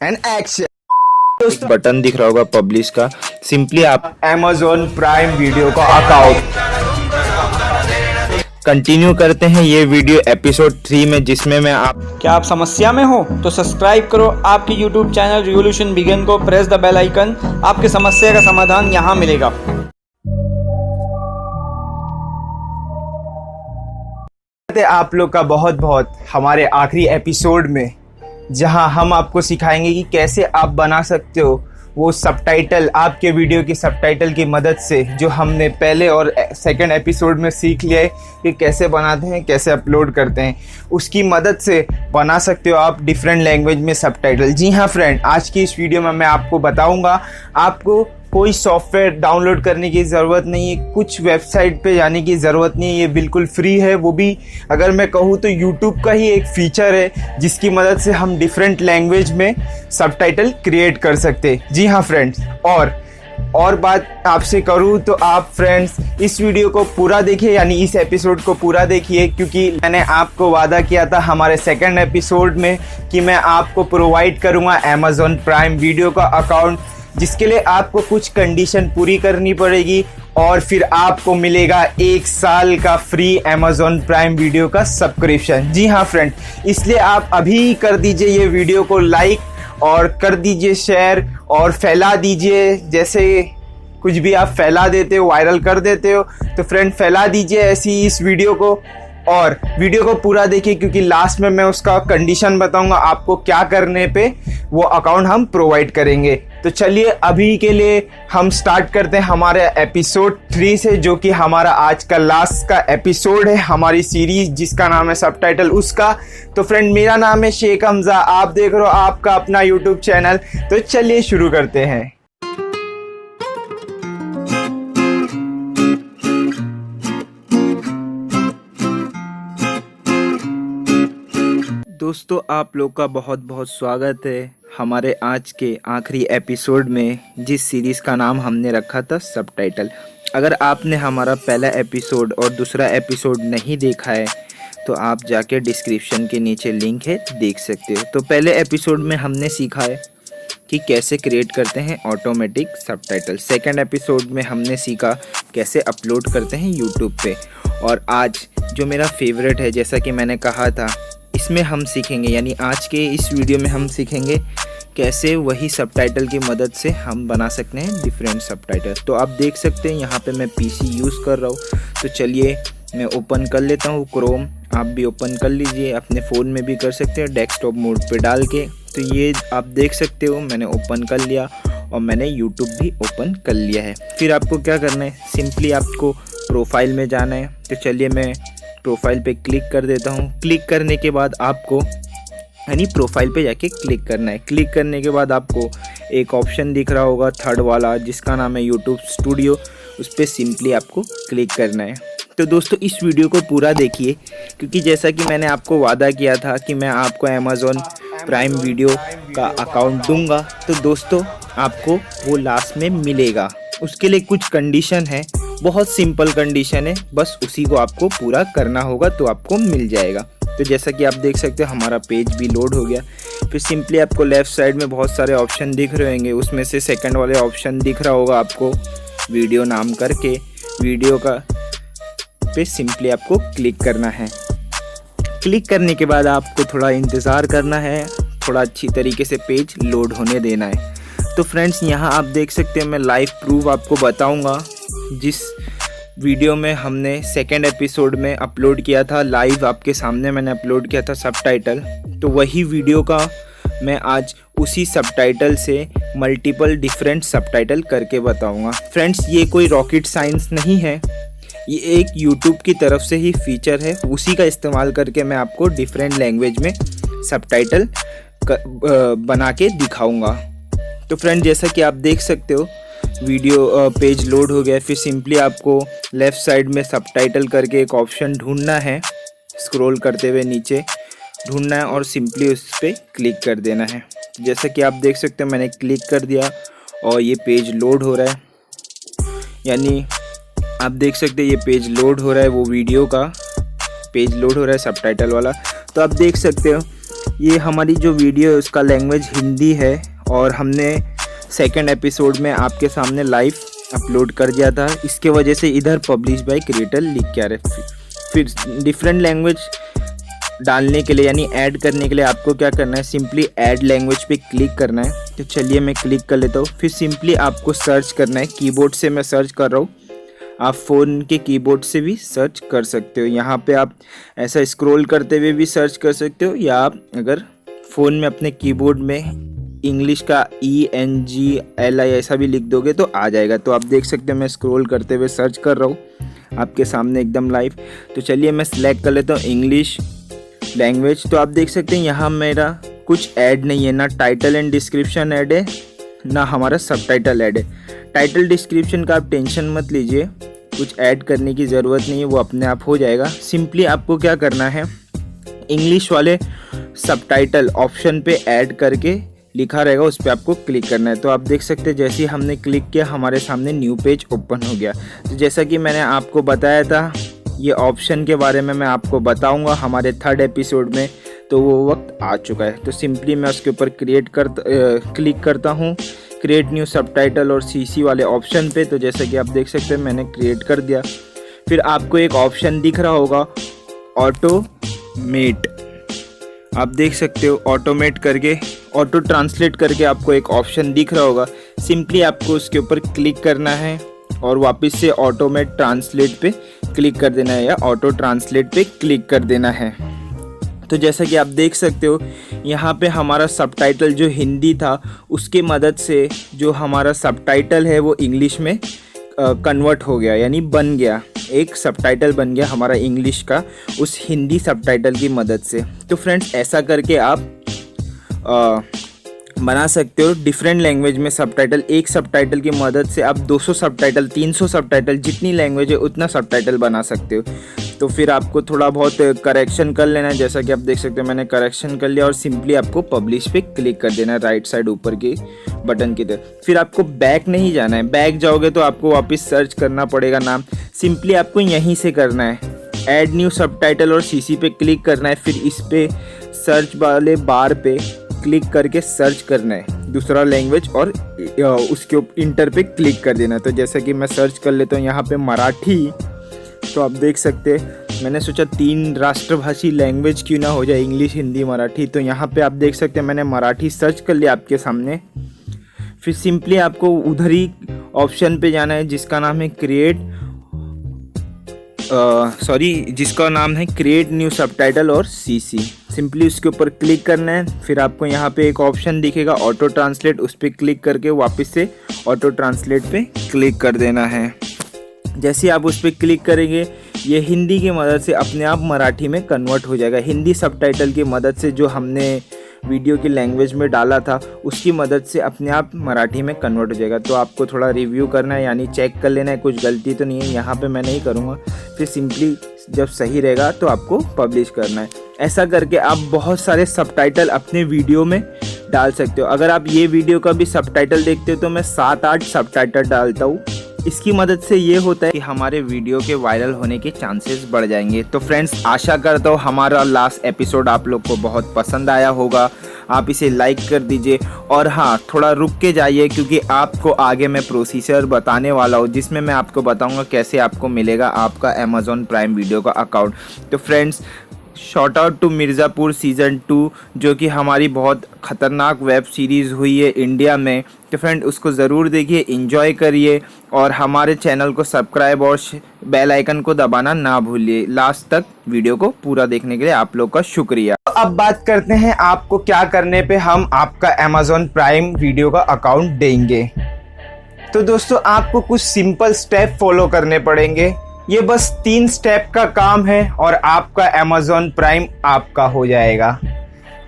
And action. एक button दिख रहा होगा पब्लिश का, सिंपली आप Amazon प्राइम वीडियो का अकाउंट कंटिन्यू करते हैं ये वीडियो एपिसोड 3 में, जिसमें मैं आप क्या आप समस्या में हो तो सब्सक्राइब करो आपके YouTube चैनल रिवॉल्यूशन बिगिन को, प्रेस द बेल आइकन। आपकी समस्या का समाधान यहाँ मिलेगा। आप लोग का बहुत बहुत हमारे आखिरी एपिसोड में, जहां हम आपको सिखाएंगे कि कैसे आप बना सकते हो वो सबटाइटल आपके वीडियो की सबटाइटल की मदद से, जो हमने पहले और सेकंड एपिसोड में सीख लिया है कि कैसे बनाते हैं, कैसे अपलोड करते हैं। उसकी मदद से बना सकते हो आप डिफरेंट लैंग्वेज में सबटाइटल। जी हाँ फ्रेंड, आज की इस वीडियो में मैं आपको बताऊंगा, आपको कोई सॉफ्टवेयर डाउनलोड करने की ज़रूरत नहीं है, कुछ वेबसाइट पे जाने की ज़रूरत नहीं है, ये बिल्कुल फ्री है। वो भी अगर मैं कहूँ तो यूट्यूब का ही एक फीचर है, जिसकी मदद से हम डिफरेंट लैंग्वेज में सबटाइटल क्रिएट कर सकते हैं। जी हाँ फ्रेंड्स, और बात आपसे करूँ तो आप फ्रेंड्स इस वीडियो को पूरा देखिए, यानी इस एपिसोड को पूरा देखिए, क्योंकि मैंने आपको वादा किया था हमारे सेकंड एपिसोड में कि मैं आपको प्रोवाइड करूँगा अमेज़न प्राइम वीडियो का अकाउंट, जिसके लिए आपको कुछ कंडीशन पूरी करनी पड़ेगी और फिर आपको मिलेगा 1 साल का फ्री अमेज़न प्राइम वीडियो का सब्सक्रिप्शन। जी हाँ फ्रेंड, इसलिए आप अभी कर दीजिए ये वीडियो को लाइक और कर दीजिए शेयर और फैला दीजिए। जैसे कुछ भी आप फैला देते हो, वायरल कर देते हो, तो फ्रेंड फैला दीजिए ऐसी इस वीडियो को, और वीडियो को पूरा देखिए, क्योंकि लास्ट में मैं उसका कंडीशन बताऊंगा आपको क्या करने पे वो अकाउंट हम प्रोवाइड करेंगे। तो चलिए अभी के लिए हम स्टार्ट करते हैं हमारे एपिसोड 3 से, जो कि हमारा आज का लास्ट का एपिसोड है हमारी सीरीज, जिसका नाम है सबटाइटल उसका। तो फ्रेंड मेरा नाम है शेख हमजा, आप देख रहे हो आपका अपना यूट्यूब चैनल। तो चलिए शुरू करते हैं। दोस्तों आप लोग का बहुत बहुत स्वागत है हमारे आज के आखिरी एपिसोड में, जिस सीरीज़ का नाम हमने रखा था सबटाइटल। अगर आपने हमारा पहला एपिसोड और दूसरा एपिसोड नहीं देखा है तो आप जाके डिस्क्रिप्शन के नीचे लिंक है, देख सकते हो। तो पहले एपिसोड में हमने सीखा है कि कैसे क्रिएट करते हैं ऑटोमेटिक सबटाइटल। सेकंड एपिसोड में हमने सीखा कैसे अपलोड करते हैं यूट्यूब पे, और आज जो मेरा फेवरेट है, जैसा कि मैंने कहा था, इसमें हम सीखेंगे, यानी आज के इस वीडियो में हम सीखेंगे कैसे वही सबटाइटल की मदद से हम बना सकते हैं डिफरेंट सबटाइटल। तो आप देख सकते हैं यहाँ पे मैं पीसी यूज़ कर रहा हूँ। तो चलिए मैं ओपन कर लेता हूँ क्रोम, आप भी ओपन कर लीजिए, अपने फ़ोन में भी कर सकते हैं डेस्कटॉप मोड पे डाल के। तो ये आप देख सकते हो मैंने ओपन कर लिया और मैंने यूट्यूब भी ओपन कर लिया है। फिर आपको क्या करना है, सिंपली आपको प्रोफाइल में जाना है। तो चलिए मैं प्रोफाइल पे क्लिक कर देता हूँ। क्लिक करने के बाद आपको, यानी प्रोफाइल पे जाके क्लिक करना है। क्लिक करने के बाद आपको एक ऑप्शन दिख रहा होगा थर्ड वाला, जिसका नाम है यूट्यूब स्टूडियो। उस पर सिंपली आपको क्लिक करना है। तो दोस्तों इस वीडियो को पूरा देखिए, क्योंकि जैसा कि मैंने आपको वादा किया था कि मैं आपको अमेज़न प्राइम वीडियो का अकाउंट दूंगा, तो दोस्तों आपको वो लास्ट में मिलेगा। उसके लिए कुछ कंडीशन है, बहुत सिंपल कंडीशन है, बस उसी को आपको पूरा करना होगा तो आपको मिल जाएगा। तो जैसा कि आप देख सकते हो हमारा पेज भी लोड हो गया। फिर सिंपली आपको लेफ़्ट साइड में बहुत सारे ऑप्शन दिख रहे होंगे, उसमें से सेकंड वाले ऑप्शन दिख रहा होगा आपको वीडियो नाम करके, वीडियो का पे सिंपली आपको क्लिक करना है। क्लिक करने के बाद आपको थोड़ा इंतज़ार करना है, थोड़ा अच्छी तरीके से पेज लोड होने देना है। तो फ्रेंड्स यहाँ आप देख सकते हैं मैं लाइव प्रूफ आपको बताऊंगा, जिस वीडियो में हमने सेकंड एपिसोड में अपलोड किया था, लाइव आपके सामने मैंने अपलोड किया था सबटाइटल। तो वही वीडियो का मैं आज उसी सबटाइटल से मल्टीपल डिफरेंट सबटाइटल करके बताऊंगा। फ्रेंड्स ये कोई रॉकेट साइंस नहीं है, ये एक यूट्यूब की तरफ से ही फीचर है, उसी का इस्तेमाल करके मैं आपको डिफरेंट लैंग्वेज में सबटाइटल बना के दिखाऊंगा। तो फ्रेंड जैसा कि आप देख सकते हो वीडियो पेज लोड हो गया। फिर सिंपली आपको लेफ़्ट साइड में सबटाइटल करके एक ऑप्शन ढूंढना है, स्क्रॉल करते हुए नीचे ढूंढना है और सिंपली उस पर क्लिक कर देना है। जैसा कि आप देख सकते हो मैंने क्लिक कर दिया और ये पेज लोड हो रहा है, यानी आप देख सकते हैं ये पेज लोड हो रहा है, वो वीडियो का पेज लोड हो रहा है सबटाइटल वाला। तो आप देख सकते हो ये हमारी जो वीडियो है उसका लैंग्वेज हिंदी है और हमने सेकंड एपिसोड में आपके सामने लाइव अपलोड कर दिया था। इसके वजह से इधर पब्लिश बाय क्रिएटर लिख के आ रहा है। फिर डिफरेंट लैंग्वेज डालने के लिए यानी ऐड करने के लिए आपको क्या करना है, सिंपली ऐड लैंग्वेज पे क्लिक करना है। तो चलिए मैं क्लिक कर लेता हूँ। फिर सिंपली आपको सर्च करना है, कीबोर्ड से मैं सर्च कर रहा हूँ, आप फ़ोन के कीबोर्ड से भी सर्च कर सकते हो। यहाँ पे आप ऐसा स्क्रॉल करते हुए भी सर्च कर सकते हो, या आप अगर फ़ोन में अपने कीबोर्ड में इंग्लिश का ENGLI ऐसा भी लिख दोगे तो आ जाएगा। तो आप देख सकते हो मैं स्क्रॉल करते हुए सर्च कर रहा हूँ आपके सामने एकदम लाइव। तो चलिए मैं सिलेक्ट कर लेता हूँ इंग्लिश लैंग्वेज। तो आप देख सकते हैं यहाँ मेरा कुछ ऐड नहीं है, ना टाइटल एंड डिस्क्रिप्शन ऐड है, ना हमारा सबटाइटल ऐड है। टाइटल डिस्क्रिप्शन का आप टेंशन मत लीजिए, कुछ ऐड करने की ज़रूरत नहीं है, वो अपने आप हो जाएगा। सिंपली आपको क्या करना है, इंग्लिश वाले सबटाइटल ऑप्शन पे ऐड करके लिखा रहेगा, उस पर आपको क्लिक करना है। तो आप देख सकते हैं जैसे ही हमने क्लिक किया हमारे सामने न्यू पेज ओपन हो गया। तो जैसा कि मैंने आपको बताया था, ये ऑप्शन के बारे में मैं आपको बताऊंगा हमारे थर्ड एपिसोड में, तो वो वक्त आ चुका है। तो सिंपली मैं उसके ऊपर क्लिक करता हूँ क्रिएट न्यू सबटाइटल और CC वाले ऑप्शन पे। तो जैसा कि आप देख सकते हैं मैंने क्रिएट कर दिया। फिर आपको एक ऑप्शन दिख रहा होगा ऑटोमेट, आप देख सकते हो ऑटोमेट करके, ऑटो ट्रांसलेट करके आपको एक ऑप्शन दिख रहा होगा। सिंपली आपको उसके ऊपर क्लिक करना है और वापस से ऑटोमेट ट्रांसलेट पे क्लिक कर देना है, या ऑटो ट्रांसलेट पे क्लिक कर देना है। तो जैसा कि आप देख सकते हो यहाँ पे हमारा सबटाइटल जो हिंदी था उसकी मदद से जो हमारा सबटाइटल है वो इंग्लिश में कन्वर्ट हो गया, यानी बन गया, एक सबटाइटल बन गया हमारा इंग्लिश का उस हिंदी सबटाइटल की मदद से। तो फ्रेंड्स ऐसा करके आप बना सकते हो डिफरेंट लैंग्वेज में सबटाइटल। एक सबटाइटल की मदद से आप 200 सबटाइटल, 300 सबटाइटल, जितनी लैंग्वेज है उतना सबटाइटल बना सकते हो। तो फिर आपको थोड़ा बहुत करेक्शन कर लेना है, जैसा कि आप देख सकते हो मैंने करेक्शन कर लिया और सिंपली आपको पब्लिश पे क्लिक कर देना है राइट साइड ऊपर की बटन की तरफ। फिर आपको बैक नहीं जाना है, बैक जाओगे तो आपको वापस सर्च करना पड़ेगा नाम। सिंपली आपको यहीं से करना है, ऐड न्यू सबटाइटल और CC पे क्लिक करना है। फिर इस पे सर्च वाले बार पे क्लिक करके सर्च करना है दूसरा लैंग्वेज और उसके इंटर पे क्लिक कर देना। तो जैसा कि मैं सर्च कर लेता हूँ यहाँ पे मराठी, तो आप देख सकते हैं मैंने सोचा 3 राष्ट्रभाषी लैंग्वेज क्यों ना हो जाए, इंग्लिश, हिंदी, मराठी। तो यहाँ पे आप देख सकते हैं मैंने मराठी सर्च कर लिया आपके सामने। फिर सिंपली आपको उधर ही ऑप्शन पे जाना है जिसका नाम है जिसका नाम है क्रिएट न्यू सबटाइटल और CC। सिंपली उसके ऊपर क्लिक करना है। फिर आपको यहाँ पे एक ऑप्शन दिखेगा ऑटो ट्रांसलेट, उस पर क्लिक करके वापस से ऑटो ट्रांसलेट पे क्लिक कर देना है। जैसे आप उस पर क्लिक करेंगे ये हिंदी की मदद से अपने आप मराठी में कन्वर्ट हो जाएगा। हिंदी सबटाइटल की मदद से जो हमने वीडियो की लैंग्वेज में डाला था उसकी मदद से अपने आप मराठी में कन्वर्ट हो जाएगा। तो आपको थोड़ा रिव्यू करना है, यानी चेक कर लेना है कुछ गलती तो नहीं है। यहाँ पे मैं नहीं करूँगा, फिर सिंपली जब सही रहेगा तो आपको पब्लिश करना है। ऐसा करके आप बहुत सारे सबटाइटल अपने वीडियो में डाल सकते हो। अगर आप ये वीडियो का भी सबटाइटल देखते हो तो मैं 7-8 सबटाइटल डालता हूँ। इसकी मदद से ये होता है कि हमारे वीडियो के वायरल होने के चांसेस बढ़ जाएंगे। तो फ्रेंड्स आशा करता हूँ हमारा लास्ट एपिसोड आप लोग को बहुत पसंद आया होगा। आप इसे लाइक कर दीजिए और हाँ थोड़ा रुक के जाइए क्योंकि आपको आगे मैं प्रोसीजर बताने वाला हूँ जिसमें मैं आपको बताऊँगा कैसे आपको मिलेगा आपका अमेज़ॉन प्राइम वीडियो का अकाउंट। तो friends shout out to Mirzapur season 2 जो कि हमारी बहुत ख़तरनाक वेब सीरीज़ हुई है इंडिया में। तो फ्रेंड उसको ज़रूर देखिए, एंजॉय करिए और हमारे चैनल को सब्सक्राइब और बेल आइकन को दबाना ना भूलिए। लास्ट तक वीडियो को पूरा देखने के लिए आप लोग का शुक्रिया। अब बात करते हैं आपको क्या करने पे हम आपका अमेज़ॉन प्राइम वीडियो का अकाउंट देंगे। तो दोस्तों आपको कुछ सिंपल स्टेप फॉलो करने पड़ेंगे। ये बस 3 स्टेप का काम है और आपका अमेज़ॉन प्राइम आपका हो जाएगा।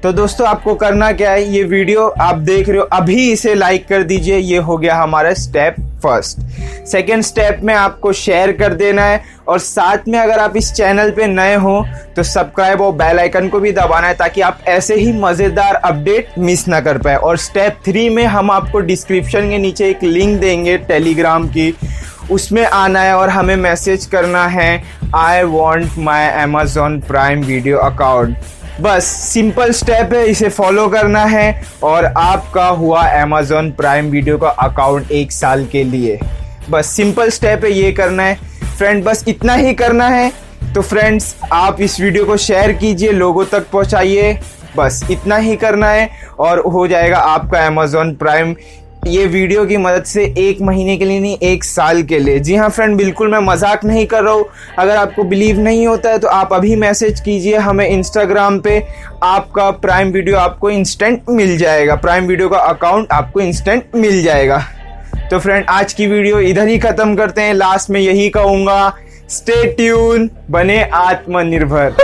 तो दोस्तों आपको करना क्या है, ये वीडियो आप देख रहे हो अभी इसे लाइक कर दीजिए। ये हो गया हमारा स्टेप फर्स्ट। सेकेंड स्टेप में आपको शेयर कर देना है और साथ में अगर आप इस चैनल पे नए हो तो सब्सक्राइब और बेल आइकन को भी दबाना है ताकि आप ऐसे ही मज़ेदार अपडेट मिस ना कर पाए। और स्टेप 3 में हम आपको डिस्क्रिप्शन के नीचे एक लिंक देंगे टेलीग्राम की, उसमें आना है और हमें मैसेज करना है I want my Amazon Prime video account. बस सिंपल स्टेप है, इसे फॉलो करना है और आपका हुआ अमेजॉन प्राइम वीडियो का अकाउंट 1 साल के लिए। बस सिंपल स्टेप है, ये करना है फ्रेंड, बस इतना ही करना है। तो फ्रेंड्स आप इस वीडियो को शेयर कीजिए, लोगों तक पहुंचाइए, बस इतना ही करना है और हो जाएगा आपका अमेजॉन प्राइम ये वीडियो की मदद से 1 महीने के लिए नहीं 1 साल के लिए। जी हाँ फ्रेंड, बिल्कुल मैं मजाक नहीं कर रहा हूँ। अगर आपको बिलीव नहीं होता है तो आप अभी मैसेज कीजिए हमें इंस्टाग्राम पे, आपका प्राइम वीडियो आपको इंस्टेंट मिल जाएगा, प्राइम वीडियो का अकाउंट आपको इंस्टेंट मिल जाएगा। तो फ्रेंड आज की वीडियो इधर ही खत्म करते हैं। लास्ट में यही कहूँगा, स्टे ट्यून, बने आत्मनिर्भर।